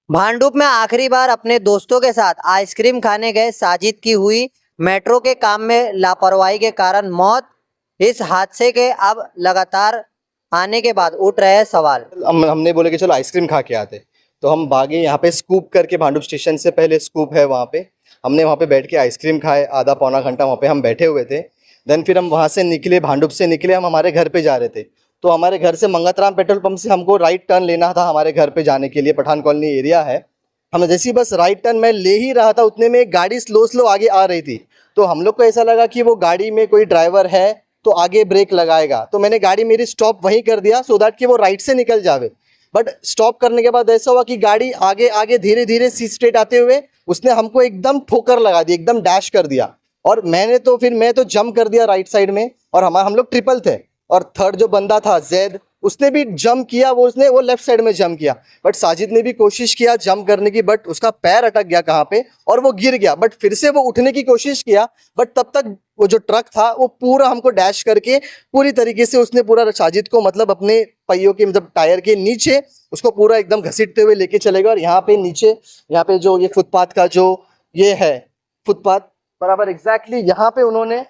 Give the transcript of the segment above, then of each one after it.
भांडुप में आखिरी बार अपने दोस्तों के साथ आइसक्रीम खाने गए साजिद की हुई मेट्रो के काम में लापरवाही के कारण मौत। इस हादसे के अब लगातार आने के बाद उठ रहे हैं सवाल। हमने बोले कि चलो आइसक्रीम खा के आते। तो हम भागे यहाँ पे स्कूप करके, भांडुप स्टेशन से पहले स्कूप है वहाँ पे। हमने वहाँ पे बैठ के आइसक्रीम खाए, आधा पौना घंटा वहाँ पे हम बैठे हुए थे। देन फिर हम वहाँ से निकले, भांडुप से निकले, हम हमारे घर पे जा रहे थे। तो हमारे घर से मंगतराम पेट्रोल पंप से हमको राइट टर्न लेना था हमारे घर पे जाने के लिए, पठान कॉलोनी एरिया है। हम जैसी बस राइट टर्न मैं ले ही रहा था, उतने में एक गाड़ी स्लो स्लो आगे आ रही थी। तो हम लोग को ऐसा लगा कि वो गाड़ी में कोई ड्राइवर है तो आगे ब्रेक लगाएगा। तो मैंने गाड़ी मेरी स्टॉप वहीं कर दिया सो दैट कि वो राइट से निकल जावे। बट स्टॉप करने के बाद ऐसा हुआ कि गाड़ी आगे आगे धीरे धीरे सी स्ट्रेट आते हुए उसने हमको एकदम ठोकर लगा दी, एकदम डैश कर दिया। और मैं तो जंप कर दिया राइट साइड में। और हम लोग ट्रिपल थे। और थर्ड जो बंदा था जैद, उसने भी जंप किया, वो लेफ्ट साइड में जंप किया। बट साजिद ने भी कोशिश किया जंप करने की, बट उसका पैर अटक गया कहाँ पे और वो गिर गया। बट फिर से वो उठने की कोशिश किया, बट तब तक वो जो ट्रक था वो पूरा हमको डैश करके पूरी तरीके से उसने पूरा साजिद को मतलब अपने पहियों के मतलब टायर के नीचे उसको पूरा एकदम घसीटते हुए लेके चलेगा। और यहाँ पे नीचे, यहाँ पे जो ये फुटपाथ का जो ये है फुटपाथ बराबर एग्जैक्टली यहाँ पे उन्होंने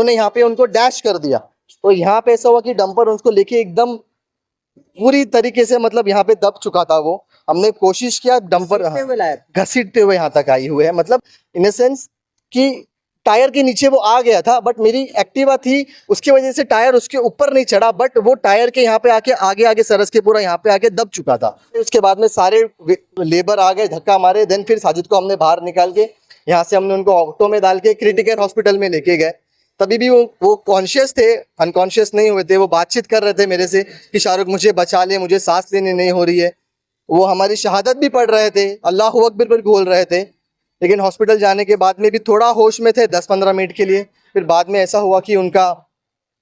यहाँ पे उनको डैश कर दिया। तो यहाँ पे ऐसा हुआ कि डंपर उसको लेके एकदम पूरी तरीके से मतलब यहाँ पे दब चुका था वो। हमने कोशिश किया डंपर घसीटते हुए यहाँ तक आई हुए है, मतलब इन ए सेंस कि टायर के नीचे वो आ गया था। बट मेरी एक्टिवा थी, उसकी वजह से टायर उसके ऊपर नहीं चढ़ा, बट वो टायर के यहाँ पे आके आगे आगे सरस के पूरा यहाँ पे आके दब चुका था। उसके बाद में सारे लेबर आ गए, धक्का मारे। देन फिर साजिद को हमने बाहर निकाल के यहाँ से हमने उनको ऑटो में डाल के क्रिटिकल हॉस्पिटल में लेके गए। तभी भी वो कॉन्शियस थे, अनकॉन्शियस नहीं हुए थे। वो बातचीत कर रहे थे मेरे से कि शाहरुख मुझे बचा ले, मुझे सांस लेने नहीं हो रही है। वो हमारी शहादत भी पढ़ रहे थे, अल्लाह अकबर पर बोल रहे थे। लेकिन हॉस्पिटल जाने के बाद में भी थोड़ा होश में थे 10-15 मिनट के लिए। फिर बाद में ऐसा हुआ कि उनका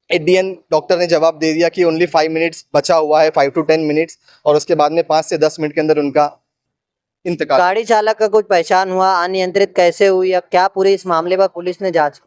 एट दी एंड डॉक्टर ने जवाब दे दिया कि ओनली 5 मिनट्स बचा हुआ है, 5 to 10 मिनट्स। और उसके बाद में 5 से 10 मिनट के अंदर उनका इंतकाल। गाड़ी चालक का कुछ पहचान हुआ? अनियंत्रित कैसे हुई? अब क्या पूरे इस मामले पर पुलिस ने जांच?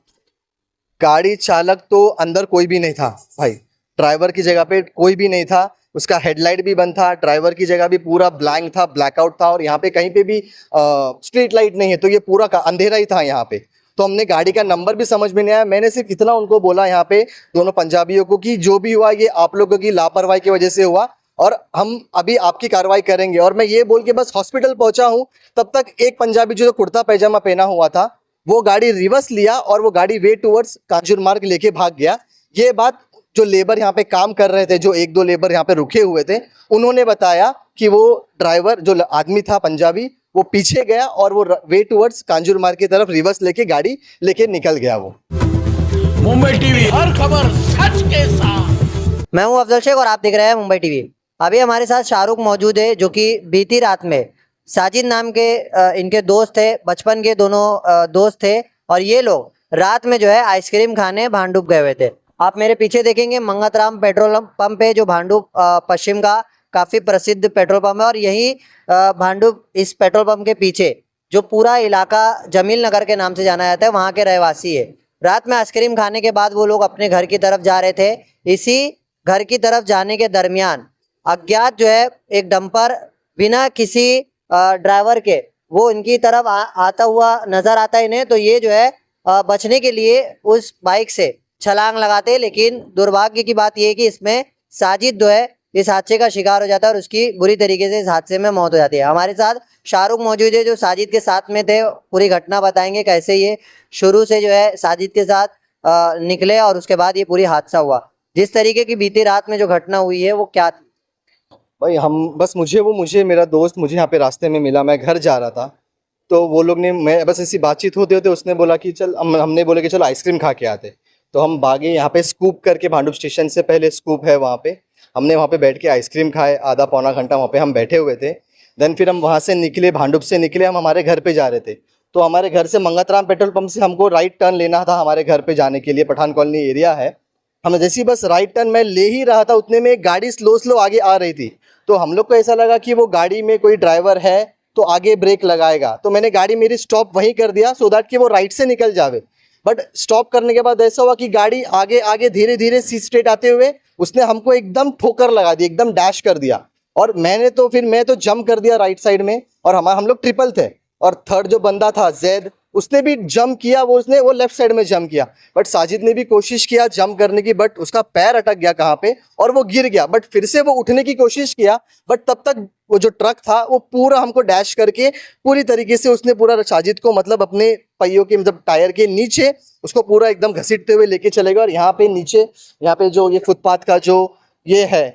गाड़ी चालक तो अंदर कोई भी नहीं था भाई, ड्राइवर की जगह पे कोई भी नहीं था। उसका हेडलाइट भी बंद था, ड्राइवर की जगह भी पूरा ब्लैंक था, ब्लैकआउट था। और यहाँ पे कहीं पे भी स्ट्रीट लाइट नहीं है, तो ये पूरा अंधेरा ही था यहाँ पे। तो हमने गाड़ी का नंबर भी समझ में नहीं आया। मैंने सिर्फ इतना उनको बोला यहाँ पे दोनों पंजाबियों को कि जो भी हुआ ये आप लोगों की लापरवाही की वजह से हुआ और हम अभी आपकी कार्रवाई करेंगे। और मैं ये बोल के बस हॉस्पिटल पहुंचा हूँ, तब तक एक पंजाबी जो कुर्ता पैजामा पहना हुआ था वो गाड़ी रिवर्स लिया और वो गाड़ी वे टूवर्ड्स कांजूर मार्ग लेके भाग गया। ये बात जो लेबर यहाँ पे काम कर रहे थे, जो 1-2 लेबर यहाँ पे रुके हुए थे, उन्होंने बताया कि वो ड्राइवर जो आदमी था पंजाबी, वो पीछे गया और वो वे टूवर्ड्स कांजूर मार्ग की तरफ रिवर्स लेके गाड़ी लेके निकल गया वो। मुंबई टीवी, हर खबर सच के साथ। मैं हूं अफजल शेख और आप देख रहे हैं मुंबई टीवी। अभी हमारे साथ शाहरुख मौजूद है, जो कि बीती रात में साजिद नाम के इनके दोस्त थे, बचपन के दोनों दोस्त थे। और ये लोग रात में जो है आइसक्रीम खाने भांडुप गए हुए थे। आप मेरे पीछे देखेंगे मंगतराम पेट्रोल पंप है, जो भांडुप पश्चिम का काफ़ी प्रसिद्ध पेट्रोल पंप है। और यही भांडुप, इस पेट्रोल पंप के पीछे जो पूरा इलाका जमील नगर के नाम से जाना जाता है, वहाँ के रहवासी है। रात में आइसक्रीम खाने के बाद वो लोग अपने घर की तरफ जा रहे थे। इसी घर की तरफ जाने के दरमियान अज्ञात जो है एक डंपर बिना किसी ड्राइवर के वो इनकी तरफ आता हुआ नजर आता है इन्हें। तो ये जो है बचने के लिए उस बाइक से छलांग लगाते हैं। लेकिन दुर्भाग्य की बात ये है कि इसमें साजिद जो है इस हादसे का शिकार हो जाता है और उसकी बुरी तरीके से इस हादसे में मौत हो जाती है। हमारे साथ शाहरुख मौजूद है, जो साजिद के साथ में थे। पूरी घटना बताएंगे कैसे ये शुरू से जो है साजिद के साथ निकले और उसके बाद ये पूरी हादसा हुआ। जिस तरीके की बीती रात में जो घटना हुई है वो क्या थी? भाई हम बस मुझे मेरा दोस्त मुझे यहाँ पे रास्ते में मिला, मैं घर जा रहा था। तो वो लोग ने, मैं बस ऐसी बातचीत होते होते उसने बोला कि चल, हमने बोले कि चलो आइसक्रीम खा के आते। तो हम भागे यहाँ पे स्कूप करके, भांडुप स्टेशन से पहले स्कूप है वहाँ पे। हमने वहाँ पे बैठ के आइसक्रीम खाए, आधा पौना घंटा वहाँ पे हम बैठे हुए थे। देन फिर हम वहाँ से निकले, भांडुप से निकले, हम हमारे घर पे जा रहे थे। तो हमारे घर से मंगतराम पेट्रोल पंप से हमको राइट टर्न लेना था हमारे घर पे जाने के लिए, पठान कॉलोनी एरिया है। हम जैसी बस राइट टर्न मैं ले ही रहा था, उतने में एक गाड़ी स्लो स्लो आगे आ रही थी। तो हम लोग को ऐसा लगा कि वो गाड़ी में कोई ड्राइवर है तो आगे ब्रेक लगाएगा। तो मैंने गाड़ी मेरी स्टॉप वहीं कर दिया सो दैट कि वो राइट से निकल जावे। बट स्टॉप करने के बाद ऐसा हुआ कि गाड़ी आगे आगे धीरे धीरे सी स्ट्रेट आते हुए उसने हमको एकदम ठोकर लगा दी, एकदम डैश कर दिया। और मैं तो जंप कर दिया राइट साइड में, और हम लोग ट्रिपल थे, और थर्ड जो बंदा था जैद, उसने भी जंप किया, वो लेफ्ट साइड में जंप किया। बट साजिद ने भी कोशिश किया जंप करने की, बट उसका पैर अटक गया कहाँ पे और वो गिर गया। बट फिर से वो उठने की कोशिश किया, बट तब तक वो जो ट्रक था वो पूरा हमको डैश करके पूरी तरीके से उसने पूरा साजिद को मतलब अपने पहियों के मतलब टायर के नीचे उसको पूरा एकदम घसीटते हुए लेके चले गए। और यहाँ पे नीचे, यहाँ पे जो ये फुटपाथ का जो ये है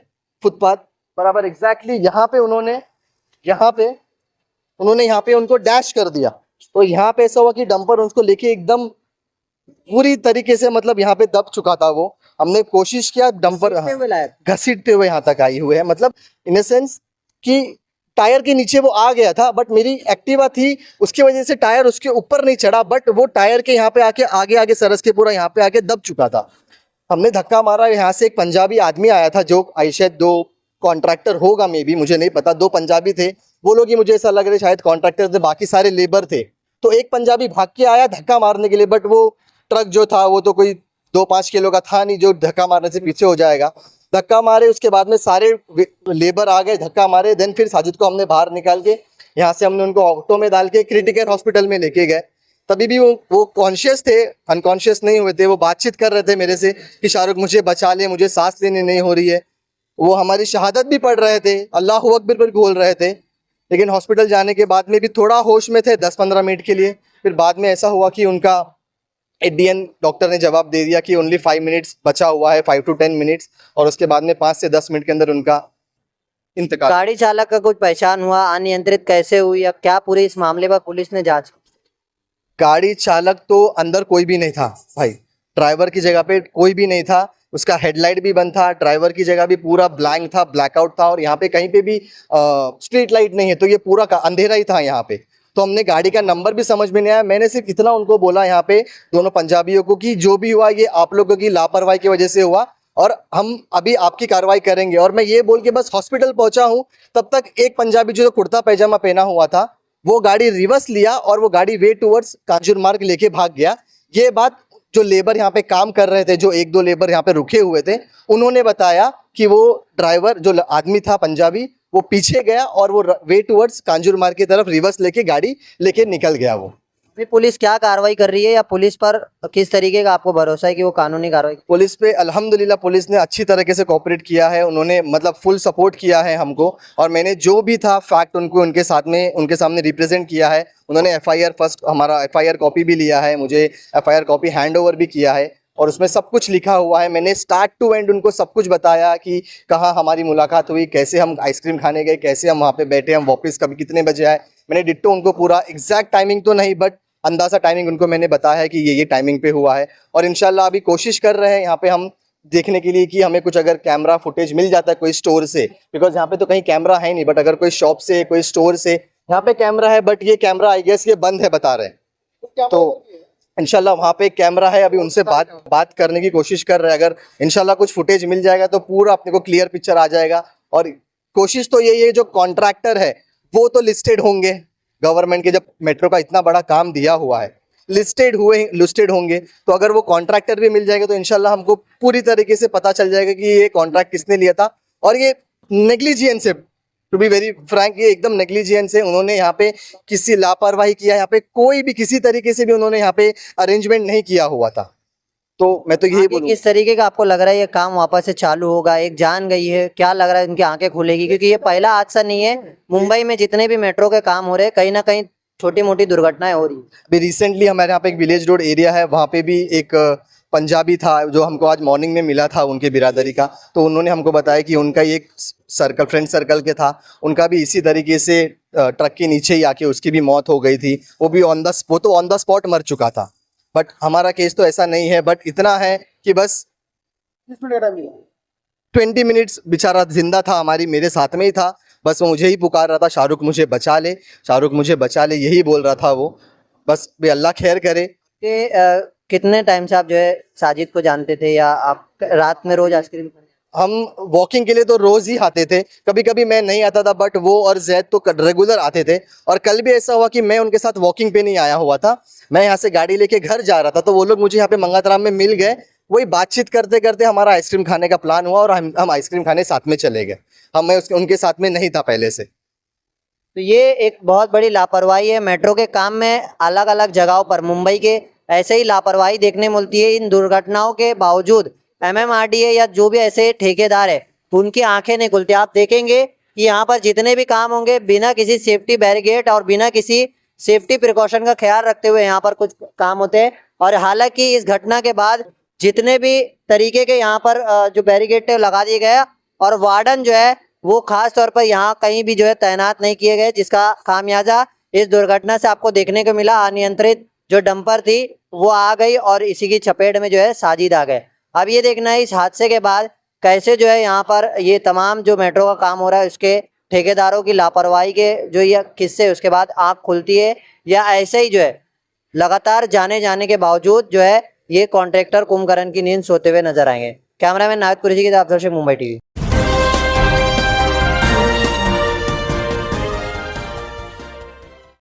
फुटपाथ बराबर एग्जैक्टली यहाँ पे उन्होंने यहाँ पे उनको डैश कर दिया। तो यहाँ पे ऐसा हुआ कि डंपर उसको लेके एकदम पूरी तरीके से मतलब यहाँ पे दब चुका था वो। हमने कोशिश किया डंपर घसीटते हुए यहाँ तक आई हुए है, मतलब इन सेंस कि टायर के नीचे वो आ गया था, बट मेरी एक्टिवा थी उसकी वजह से टायर उसके ऊपर नहीं चढ़ा, बट वो टायर के यहाँ पे आके आगे सरस के पूरा यहाँ पे आके दब चुका था। हमने धक्का मारा, यहाँ से एक पंजाबी आदमी आया था जो शायद दो कॉन्ट्रैक्टर होगा, मे बी मुझे नहीं पता, दो पंजाबी थे वो लोग ही, मुझे ऐसा लग रहा है शायद कॉन्ट्रैक्टर थे, बाकी सारे लेबर थे। तो एक पंजाबी भाग के आया धक्का मारने के लिए, बट वो ट्रक जो था वो तो कोई 2-5 किलो का था नहीं जो धक्का मारने से पीछे हो जाएगा। धक्का मारे, उसके बाद में सारे लेबर आ गए, धक्का मारे, देन फिर साजिद को हमने बाहर निकाल के यहाँ से हमने उनको ऑटो में डाल के क्रिटिकल हॉस्पिटल में लेके गए। तभी भी वो कॉन्शियस थे, अनकॉन्शियस नहीं हुए थे। वो बातचीत कर रहे थे मेरे से कि शाहरुख मुझे बचा ले, मुझे सांस लेने नहीं हो रही है। वो हमारी शहादत भी पढ़ रहे थे, अल्लाह अकबर पर बोल रहे थे। लेकिन हॉस्पिटल जाने के बाद में भी थोड़ा होश में थे 10-15 मिनट के लिए। फिर बाद में ऐसा हुआ कि उनका एडीएन डॉक्टर ने जवाब दे दिया कि ओनली 5 मिनट्स बचा हुआ है, 5 to 10 मिनट्स, और उसके बाद में 5 से 10 मिनट के अंदर उनका इंतकाल। गाड़ी चालक का कुछ पहचान हुआ, अनियंत्रित कैसे हुई या क्या पूरे इस मामले पर पुलिस ने जांच? गाड़ी चालक तो अंदर कोई भी नहीं था भाई, ड्राइवर की जगह पे कोई भी नहीं था, उसका हेडलाइट भी बंद था, ड्राइवर की जगह भी पूरा ब्लैंक था, ब्लैकआउट था, और यहाँ पे कहीं पे भी स्ट्रीट लाइट नहीं है, तो ये पूरा अंधेरा ही था यहाँ पे। तो हमने गाड़ी का नंबर भी समझ में नहीं आया। मैंने सिर्फ इतना उनको बोला यहाँ पे दोनों पंजाबियों को कि जो भी हुआ ये आप लोगों की लापरवाही की वजह से हुआ, और हम अभी आपकी कार्रवाई करेंगे। और मैं ये बोल के बस हॉस्पिटल पहुंचा हूँ, तब तक एक पंजाबी जो कुर्ता पैजामा पहना हुआ था वो गाड़ी रिवर्स लिया और वो गाड़ी वे टूवर्ड्स कांजूर मार्ग लेके भाग गया। ये बात जो लेबर यहाँ पे काम कर रहे थे, जो 1-2 लेबर यहाँ पे रुके हुए थे, उन्होंने बताया कि वो ड्राइवर जो आदमी था पंजाबी, वो पीछे गया और वो वे टूवर्ड्स कांजूर मार्ग की तरफ रिवर्स लेके गाड़ी लेके निकल गया वो। अभी पुलिस क्या कार्रवाई कर रही है या पुलिस पर किस तरीके का आपको भरोसा है कि वो कानूनी कार्रवाई? पुलिस पे अल्हम्दुलिल्लाह पुलिस ने अच्छी तरीके से कोऑपरेट किया है, उन्होंने मतलब फुल सपोर्ट किया है हमको। और मैंने जो भी था फैक्ट उनको उनके सामने रिप्रेजेंट किया है। उन्होंने एफआईआर हमारा एफआईआर कॉपी भी लिया है, मुझे एफआईआर कॉपी हैंड ओवर भी किया है, और उसमें सब कुछ लिखा हुआ है। मैंने स्टार्ट टू एंड उनको सब कुछ बताया कि कहाँ हमारी मुलाकात हुई, कैसे हम आइसक्रीम खाने गए, कैसे हम वहाँ पे बैठे, हम वापस कभी कितने बजे आए। मैंने डिट्टो उनको पूरा एग्जैक्ट टाइमिंग तो नहीं बट अंदाज़ा टाइमिंग उनको मैंने बताया है कि ये टाइमिंग पे हुआ है। और इंशाल्लाह अभी कोशिश कर रहे हैं यहाँ पे हम देखने के लिए कि हमें कुछ अगर कैमरा फुटेज मिल जाता है कोई स्टोर से, बिकॉज यहाँ पे तो कहीं कैमरा है नहीं, बट अगर कोई शॉप से कोई स्टोर से यहाँ पे कैमरा है, बट ये कैमरा आई गेस ये बंद है बता रहे हैं। तो इंशाल्लाह वहाँ पे कैमरा है, अभी उनसे बात करने की कोशिश कर रहे हैं। अगर इंशाल्लाह कुछ फुटेज मिल जाएगा तो पूरा अपने को क्लियर पिक्चर आ जाएगा। और कोशिश तो यही है, जो कॉन्ट्रैक्टर है वो तो लिस्टेड होंगे गवर्नमेंट के, जब मेट्रो का इतना बड़ा काम दिया हुआ है लिस्टेड होंगे, तो अगर वो कॉन्ट्रैक्टर भी मिल जाएगा तो इंशाल्लाह हमको पूरी तरीके से पता चल जाएगा कि ये कॉन्ट्रैक्ट किसने लिया था। और ये नेग्लिजियंस है, टू बी वेरी फ्रैंक, ये एकदम नेग्लिजियंस है। उन्होंने यहाँ पे किसी लापरवाही किया, यहाँ पे कोई भी किसी तरीके से भी उन्होंने यहाँ पे अरेंजमेंट नहीं किया हुआ था। तो मैं तो यही बोलूँ, किस तरीके का आपको लग रहा है ये काम वापस से चालू होगा? एक जान गई है, क्या लग रहा है इनकी आंखें खुलेगी? क्योंकि ये पहला हादसा नहीं है, मुंबई में जितने भी मेट्रो के काम हो रहे हैं कहीं ना कहीं छोटी मोटी दुर्घटनाएं हो रही है। अभी रिसेंटली हमारे यहाँ पे एक विलेज रोड एरिया है, वहाँ पे भी एक पंजाबी था जो हमको आज मॉर्निंग में मिला था उनके बिरादरी का। तो उन्होंने हमको बताया कि उनका एक सर्कल फ्रेंड सर्कल के था, उनका भी इसी तरीके से ट्रक के नीचे ही आके उसकी भी मौत हो गई थी। वो भी ऑन द स्पॉट मर चुका था। बट हमारा केस तो ऐसा नहीं है, बट इतना है कि बस 20 मिनट्स बेचारा जिंदा था, मेरे साथ में ही था, बस वो मुझे ही पुकार रहा था, शाहरुख मुझे बचा ले, शाहरुख मुझे बचा ले, यही बोल रहा था वो। बस भी अल्लाह खैर करे। कि कितने टाइम से आप जो है साजिद को जानते थे या आप रात में रोज आइसक्रीम? हम वॉकिंग के लिए तो रोज ही आते थे, कभी कभी मैं नहीं आता था, बट वो और जैद तो रेगुलर आते थे। और कल भी ऐसा हुआ कि मैं उनके साथ वॉकिंग पे नहीं आया हुआ था, मैं यहाँ से गाड़ी लेके घर जा रहा था, तो वो लोग मुझे यहाँ पे मंगातराम में मिल गए। वही बातचीत करते करते हमारा आइसक्रीम खाने का प्लान हुआ और हम आइसक्रीम खाने साथ में चले गए। मैं उसके उनके साथ में नहीं था पहले से। तो ये एक बहुत बड़ी लापरवाही है। मेट्रो के काम में अलग अलग जगहों पर मुंबई के ऐसे ही लापरवाही देखने मिलती है। इन दुर्घटनाओं के बावजूद MMRDA या जो भी ऐसे ठेकेदार है उनकी आंखें नहीं खुलती। आप देखेंगे कि यहाँ पर जितने भी काम होंगे बिना किसी सेफ्टी बैरिकेड और बिना किसी सेफ्टी प्रिकॉशन का ख्याल रखते हुए यहाँ पर कुछ काम होते हैं। और हालांकि इस घटना के बाद जितने भी तरीके के यहाँ पर जो बैरिकेड थे लगा दिए गए और वार्डन जो है वो खास तौर पर यहाँ कहीं भी जो है तैनात नहीं किए गए, जिसका खामियाजा इस दुर्घटना से आपको देखने को मिला। अनियंत्रित जो डंपर थी वो आ गई और इसी की चपेट में जो है साजिद आ गए। अब ये देखना है इस हादसे के बाद कैसे जो है यहाँ पर ये तमाम जो मेट्रो का काम हो रहा है उसके ठेकेदारों की लापरवाही के जो ये किस्से उसके बाद आँख खुलती है या ऐसे ही जो है लगातार जाने के बावजूद जो है ये कॉन्ट्रैक्टर कुंभकर्ण की नींद सोते हुए नजर आएंगे। कैमरामैन नायक कुरेशी की तरफ से मुंबई टीवी।